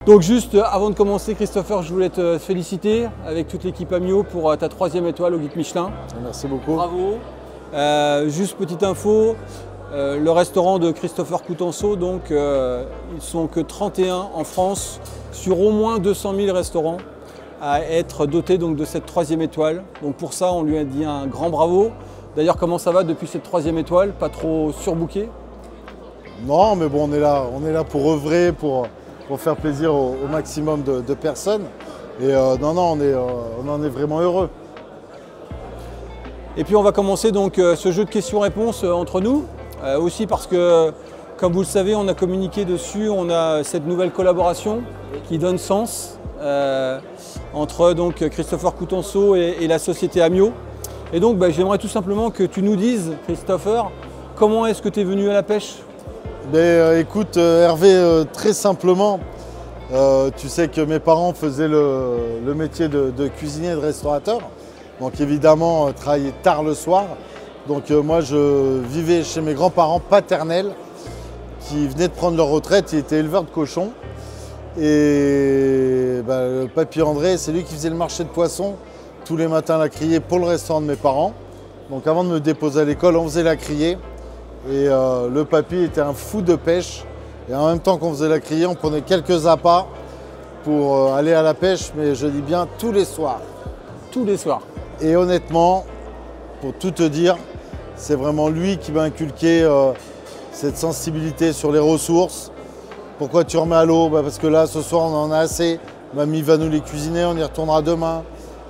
Donc juste avant de commencer, Christopher, je voulais te féliciter avec toute l'équipe Amio pour ta 3e étoile au guide Michelin. Merci beaucoup. Bravo. Juste petite info, le restaurant de Christopher Coutenceau, donc ils sont que 31 en France sur au moins 200 000 restaurants à être dotés donc de cette 3e étoile. Donc pour ça, on lui a dit un grand bravo. D'ailleurs, comment ça va depuis cette 3e étoile? Pas trop surbooké? Non, mais bon, on est là pour œuvrer, pour faire plaisir au maximum de personnes. Et non, on en est vraiment heureux. Et puis on va commencer donc ce jeu de questions-réponses entre nous. Aussi parce que, comme vous le savez, on a communiqué dessus, on a cette nouvelle collaboration qui donne sens entre donc, Christopher Coutenceau et la société Amio. Et donc j'aimerais tout simplement que tu nous dises, Christopher, comment est-ce que tu es venu à la pêche? Écoute Hervé, très simplement, tu sais que mes parents faisaient le métier de cuisinier et de restaurateur. Donc évidemment, travaillaient tard le soir. Donc moi, je vivais chez mes grands-parents paternels qui venaient de prendre leur retraite. Ils étaient éleveurs de cochons. Et le papy André, c'est lui qui faisait le marché de poissons tous les matins à la criée pour le restaurant de mes parents. Donc avant de me déposer à l'école, on faisait la criée. Et le papy était un fou de pêche. Et en même temps qu'on faisait la criée, on prenait quelques appâts pour aller à la pêche. Mais je dis bien tous les soirs. Tous les soirs. Et honnêtement, pour tout te dire, c'est vraiment lui qui m'a inculqué cette sensibilité sur les ressources. Pourquoi tu remets à l'eau? Parce que là, ce soir, on en a assez. Mamie va nous les cuisiner, on y retournera demain.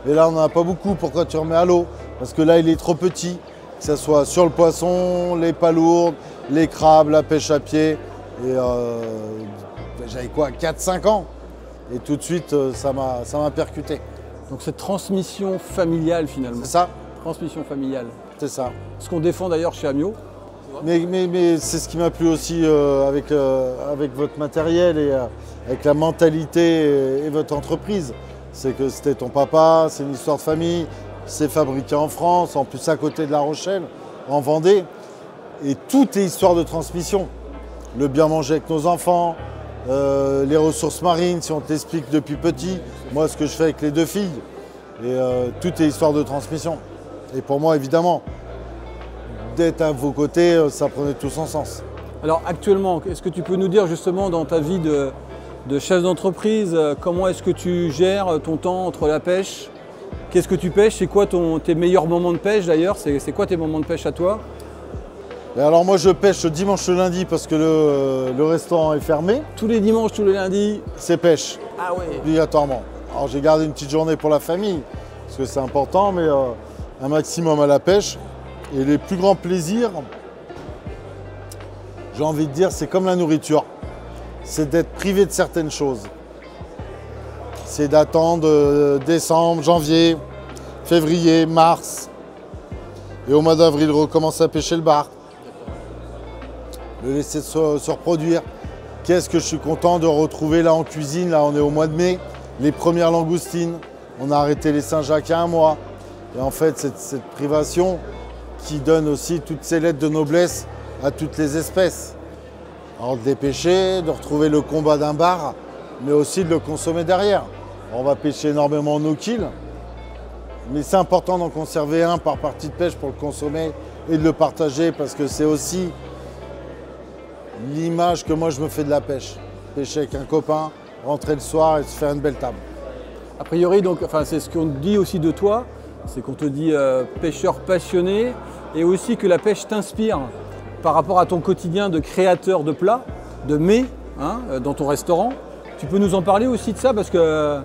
Mais là, on n'en a pas beaucoup. Pourquoi tu remets à l'eau? Parce que là, il est trop petit. Que ce soit sur le poisson, les palourdes, les crabes, la pêche à pied. Et j'avais quoi, 4-5 ans. Et tout de suite, ça m'a percuté. Donc cette transmission familiale finalement. C'est ça. Transmission familiale. C'est ça. Ce qu'on défend d'ailleurs chez Amio. Mais c'est ce qui m'a plu aussi avec votre matériel et avec la mentalité et votre entreprise. C'est que c'était ton papa, c'est une histoire de famille, c'est fabriqué en France, en plus à côté de La Rochelle, en Vendée. Et tout est histoire de transmission. Le bien manger avec nos enfants, les ressources marines, si on t'explique depuis petit, moi ce que je fais avec les 2 filles. Et tout est histoire de transmission. Et pour moi, évidemment, d'être à vos côtés, ça prenait tout son sens. Alors actuellement, est-ce que tu peux nous dire justement dans ta vie de chef d'entreprise, comment est-ce que tu gères ton temps entre la pêche? Qu'est-ce que tu pêches? C'est quoi tes meilleurs moments de pêche d'ailleurs? C'est quoi tes moments de pêche à toi? Alors moi je pêche dimanche et lundi parce que le restaurant est fermé. Tous les dimanches, tous les lundis? C'est pêche, Ah ouais. obligatoirement. Alors j'ai gardé une petite journée pour la famille, parce que c'est important, mais un maximum à la pêche. Et les plus grands plaisirs, j'ai envie de dire, c'est comme la nourriture. C'est d'être privé de certaines choses. C'est d'attendre décembre, janvier, février, mars. Et au mois d'avril, recommence à pêcher le bar. Le laisser se reproduire. Qu'est-ce que je suis content de retrouver là en cuisine, là on est au mois de mai, les premières langoustines. On a arrêté les Saint-Jacques il y a un mois. Et en fait, cette privation qui donne aussi toutes ces lettres de noblesse à toutes les espèces. Alors de les pêcher, de retrouver le combat d'un bar, mais aussi de le consommer derrière. On va pêcher énormément nos kills, mais c'est important d'en conserver un par partie de pêche pour le consommer et de le partager parce que c'est aussi l'image que moi je me fais de la pêche. Pêcher avec un copain, rentrer le soir et se faire une belle table. A priori, donc, c'est ce qu'on dit aussi de toi, c'est qu'on te dit pêcheur passionné et aussi que la pêche t'inspire par rapport à ton quotidien de créateur de plats, de mets dans ton restaurant. Tu peux nous en parler aussi de ça parce qu'il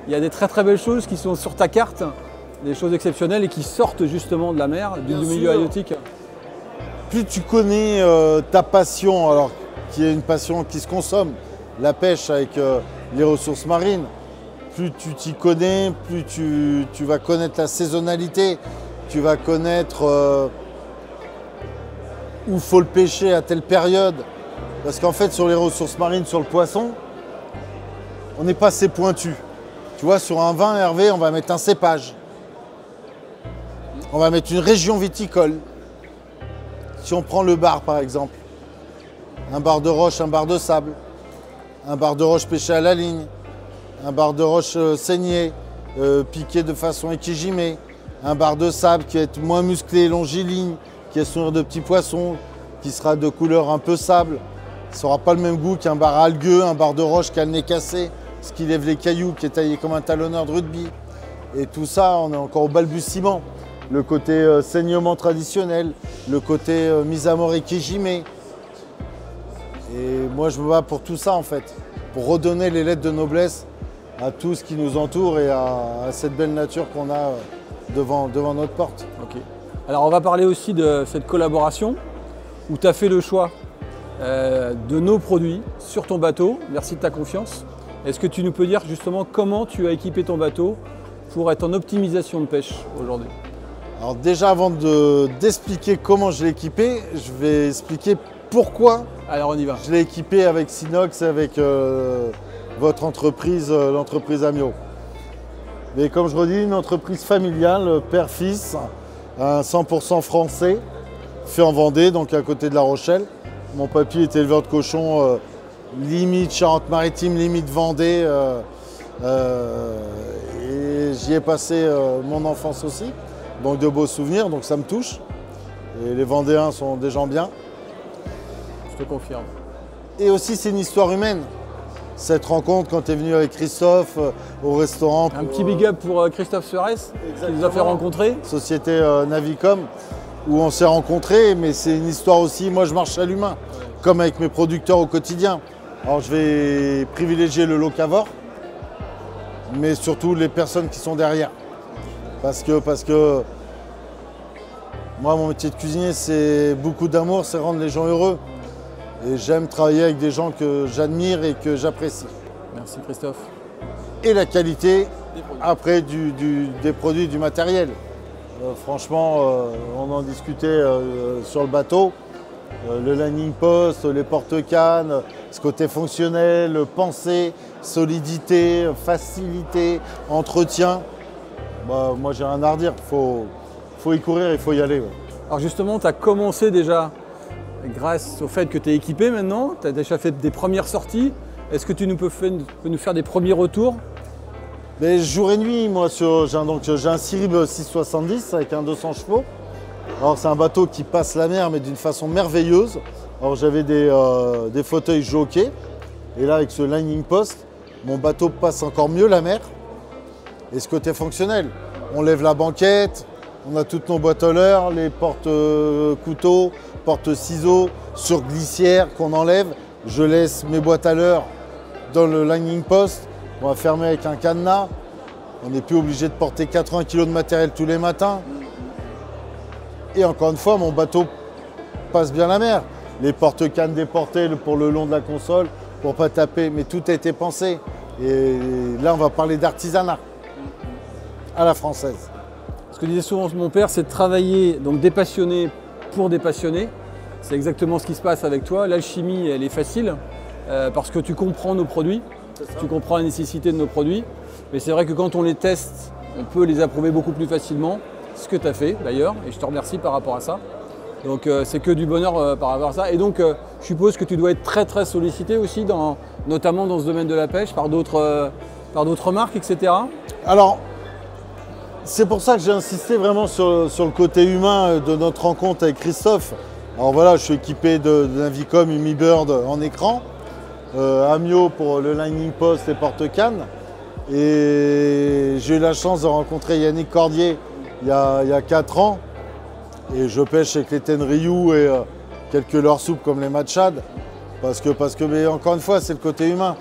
y a des très très belles choses qui sont sur ta carte, des choses exceptionnelles et qui sortent justement de la mer, du milieu halieutique. Plus tu connais ta passion, alors qui est une passion qui se consomme, la pêche avec les ressources marines, plus tu t'y connais, plus tu vas connaître la saisonnalité, tu vas connaître où il faut le pêcher à telle période. Parce qu'en fait, sur les ressources marines, sur le poisson, on n'est pas assez pointu. Tu vois, sur un vin, Hervé, on va mettre un cépage. On va mettre une région viticole. Si on prend le bar, par exemple, un bar de roche, un bar de sable, un bar de roche pêché à la ligne, un bar de roche saigné, piqué de façon équigimée, un bar de sable qui va être moins musclé, longiligne, qui est sourire de petits poissons, qui sera de couleur un peu sable. Ça n'aura pas le même goût qu'un bar algueux, un bar de roche qui a le nez cassé, ce qui lève les cailloux, qui est taillé comme un talonneur de rugby. Et tout ça, on est encore au balbutiement. Le côté saignement traditionnel, le côté mise à mort équigimée. Et moi, je me bats pour tout ça, en fait, pour redonner les lettres de noblesse à tout ce qui nous entoure et à cette belle nature qu'on a devant notre porte. Ok. Alors, on va parler aussi de cette collaboration où tu as fait le choix de nos produits sur ton bateau. Merci de ta confiance. Est-ce que tu nous peux dire justement comment tu as équipé ton bateau pour être en optimisation de pêche aujourd'hui? Alors déjà, avant d'expliquer comment je l'ai équipé, je vais expliquer pourquoi. Alors on y va. Je l'ai équipé avec Sinox, avec votre entreprise, l'entreprise Amio. Mais comme je redis, une entreprise familiale, père-fils, un 100% français, fait en Vendée, donc à côté de La Rochelle. Mon papy est éleveur de cochons, limite Charente-Maritime, limite Vendée. Et j'y ai passé mon enfance aussi. Donc de beaux souvenirs, donc ça me touche. Et les Vendéens sont des gens bien. Je te confirme. Et aussi, c'est une histoire humaine. Cette rencontre quand tu es venu avec Christophe au restaurant. Un petit big up pour Christophe Suarez, qui nous a fait rencontrer. Société Navicom, où on s'est rencontrés, mais c'est une histoire aussi, moi je marche à l'humain, comme avec mes producteurs au quotidien. Alors je vais privilégier le locavore, mais surtout les personnes qui sont derrière. Parce que moi, mon métier de cuisinier, c'est beaucoup d'amour, c'est rendre les gens heureux. Et j'aime travailler avec des gens que j'admire et que j'apprécie. Merci Christophe. Et la qualité, après, des produits, du matériel. Franchement, on en discutait sur le bateau. Le landing post, les porte-cannes, ce côté fonctionnel, pensée, solidité, facilité, entretien. Bah, moi, j'ai rien à redire. Faut y courir, il faut y aller. Ouais. Alors justement, tu as commencé déjà grâce au fait que tu es équipé maintenant. Tu as déjà fait des premières sorties. Est-ce que tu peux nous faire des premiers retours? Mais jour et nuit, moi, j'ai un Cyrib 670 avec un 200 chevaux. Alors, c'est un bateau qui passe la mer, mais d'une façon merveilleuse. Alors, j'avais des fauteuils jockey. Et là, avec ce landing post, mon bateau passe encore mieux la mer. Et ce côté fonctionnel, on lève la banquette, on a toutes nos boîtes à leurre, les porte-couteaux, porte-ciseaux, sur glissière qu'on enlève. Je laisse mes boîtes à leurre dans le landing post, on va fermer avec un cadenas. On n'est plus obligé de porter 80 kg de matériel tous les matins. Et encore une fois, mon bateau passe bien la mer. Les porte-cannes déportés pour le long de la console, pour ne pas taper, mais tout a été pensé. Et là, on va parler d'artisanat à la française. Ce que disait souvent mon père, c'est de travailler donc des passionnés pour des passionnés. C'est exactement ce qui se passe avec toi. L'alchimie, elle est facile parce que tu comprends nos produits, tu comprends la nécessité de nos produits. Mais c'est vrai que quand on les teste, on peut les approuver beaucoup plus facilement. Ce que tu as fait d'ailleurs, et je te remercie par rapport à ça. Donc c'est que du bonheur par rapport à ça. Et donc je suppose que tu dois être très très sollicité aussi, notamment dans ce domaine de la pêche, par d'autres marques, etc. Alors, c'est pour ça que j'ai insisté vraiment sur le côté humain de notre rencontre avec Christophe. Alors voilà, je suis équipé de Navicom Humibird en écran, Amio pour le landing post et porte-cannes. Et j'ai eu la chance de rencontrer Yannick Cordier il y a 4 ans. Et je pêche avec les Tenryu et quelques leurres souples comme les Machad. Parce que mais encore une fois, c'est le côté humain.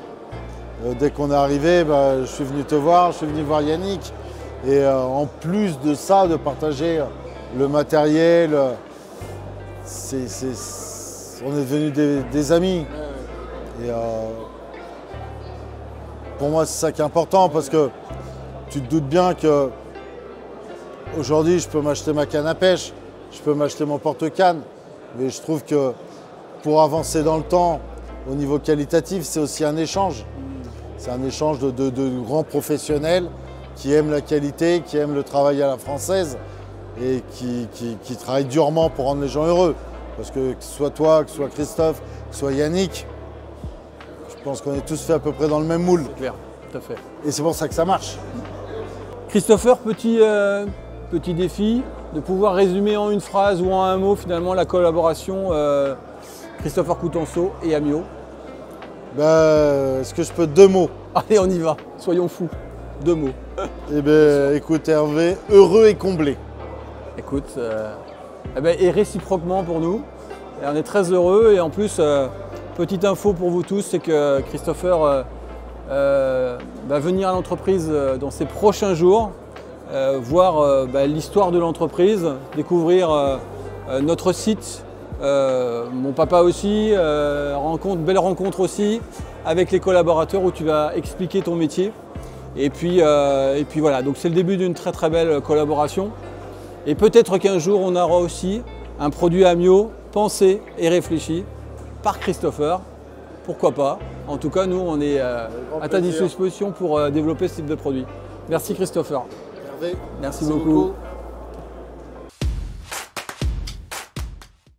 Dès qu'on est arrivé, je suis venu te voir, je suis venu voir Yannick. Et en plus de ça, de partager le matériel, on est devenus des amis. Et pour moi, c'est ça qui est important parce que tu te doutes bien que aujourd'hui, je peux m'acheter ma canne à pêche, je peux m'acheter mon porte-canne, mais je trouve que pour avancer dans le temps, au niveau qualitatif, c'est aussi un échange. C'est un échange de grands professionnels qui aiment la qualité, qui aiment le travail à la française et qui travaillent durement pour rendre les gens heureux. Parce que ce soit toi, que ce soit Christophe, que ce soit Yannick, je Je pense qu'on est tous faits à peu près dans le même moule. C'est clair, tout à fait. Et c'est pour ça que ça marche. Christopher, petit défi, de pouvoir résumer en une phrase ou en un mot finalement la collaboration Christopher Coutenceau et Amio. Est-ce que je peux 2 mots? Allez, on y va, soyons fous. 2 mots. Eh bien, écoute Hervé, heureux et comblé. Écoute, et réciproquement pour nous. Et on est très heureux et en plus, petite info pour vous tous, c'est que Christopher va venir à l'entreprise dans ces prochains jours, voir l'histoire de l'entreprise, découvrir notre site, mon papa aussi, belle rencontre aussi avec les collaborateurs où tu vas expliquer ton métier. Et puis voilà, donc c'est le début d'une très très belle collaboration. Et peut-être qu'un jour on aura aussi un produit Amio pensé et réfléchi par Christopher. Pourquoi pas? En tout cas, nous on est à ta disposition pour développer ce type de produit. Merci Christopher. Hervé, Merci beaucoup.